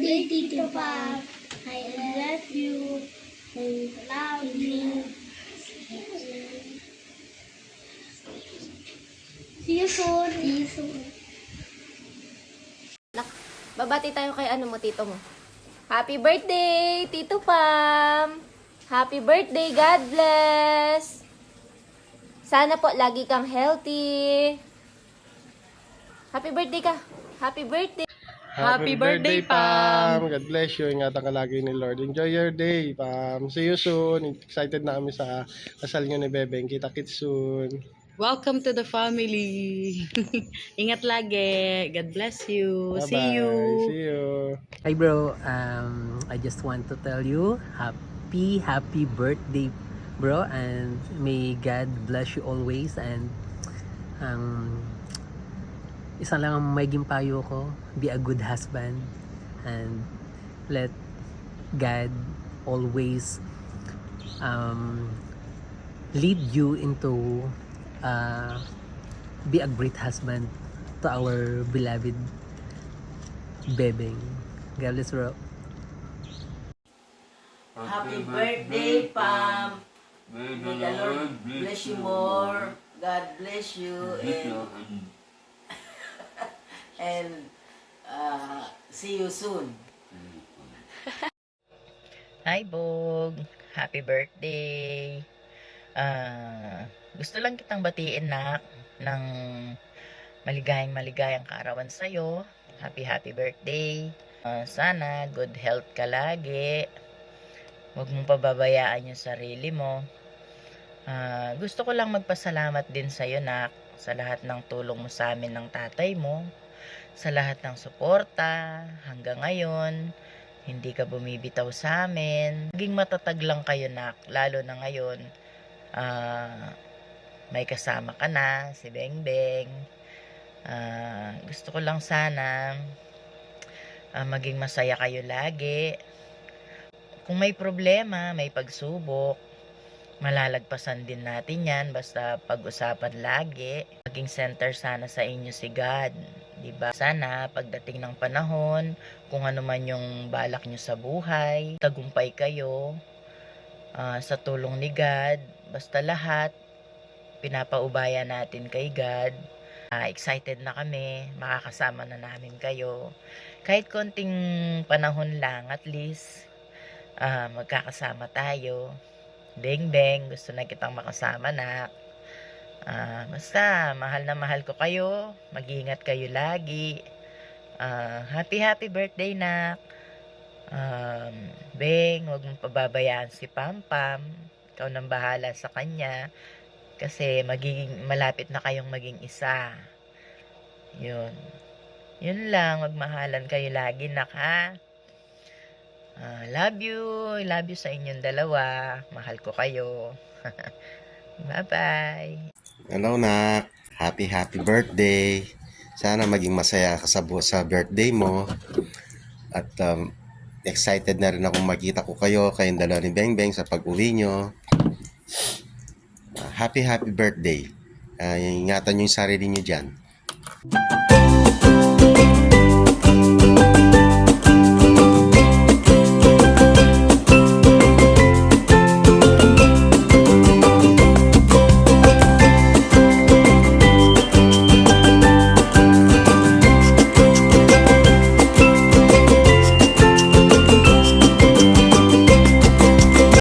birthday, Tito Pop. I love you. I love you. See you soon. See you soon. Babati tayo kay ano mo, tito mo. Happy birthday, Tito Pam! Happy birthday, God bless! Sana po lagi kang healthy. Happy birthday ka. Happy birthday. Happy birthday, Pam! God bless you. Ingatan ka lagi ni Lord. Enjoy your day, Pam. See you soon. Excited na kami sa kasal nyo ni Bebeng. Kita-kits soon. Welcome to the family. Ingat lagi. God bless you. Bye-bye. See you. See you. Hi bro, I just want to tell you happy birthday bro, and may God bless you always, and isa lang ang maging payo ko, be a good husband and let God always lead you into be a great husband to our beloved Bebeng. God bless, bro. Happy birthday, Pam. May the Lord bless you more. God bless you and see you soon. Hi, Bog! Happy birthday! Gusto lang kitang batiin, nak, ng maligayang kaarawan sa'yo. Happy birthday! Sana good health ka lagi. Huwag mong pababayaan yung sarili mo. Gusto ko lang magpasalamat din sa'yo, nak, sa lahat ng tulong mo sa amin ng tatay mo, sa lahat ng suporta hanggang ngayon. Hindi ka bumibitaw sa amin. Maging matatag lang kayo, nak, lalo na ngayon. May kasama ka na, si Bengbeng. Gusto ko lang sana maging masaya kayo lagi. Kung may problema, may pagsubok, malalagpasan din natin yan, basta pag-usapan lagi. Maging center sana sa inyo si God, diba? Sana pagdating ng panahon, kung ano man yung balak nyo sa buhay, tagumpay kayo sa tulong ni God. Basta lahat pinapaubaya natin kay God. Excited na kami, makakasama na namin kayo. Kahit konting panahon lang, at least magkakasama tayo. Beng, gusto na kitang makasama, nak. Basta, mahal na mahal ko kayo. Mag-iingat kayo lagi. Happy birthday, nak. Beng, huwag mong pababayaan si Pampam. Ikaw nang bahala sa kanya. Kasi malapit na kayong maging isa. Yun lang, magmahalan kayo lagi, nak, ha? Love you. I love you sa inyong dalawa. Mahal ko kayo. Bye-bye. Hello, nak. Happy birthday. Sana maging masaya ka sa birthday mo. At excited na rin akong makita ko kayong dalawa ni Bengbeng sa pag-uwi nyo. Happy birthday. Ingatan nyo yung sarili nyo dyan.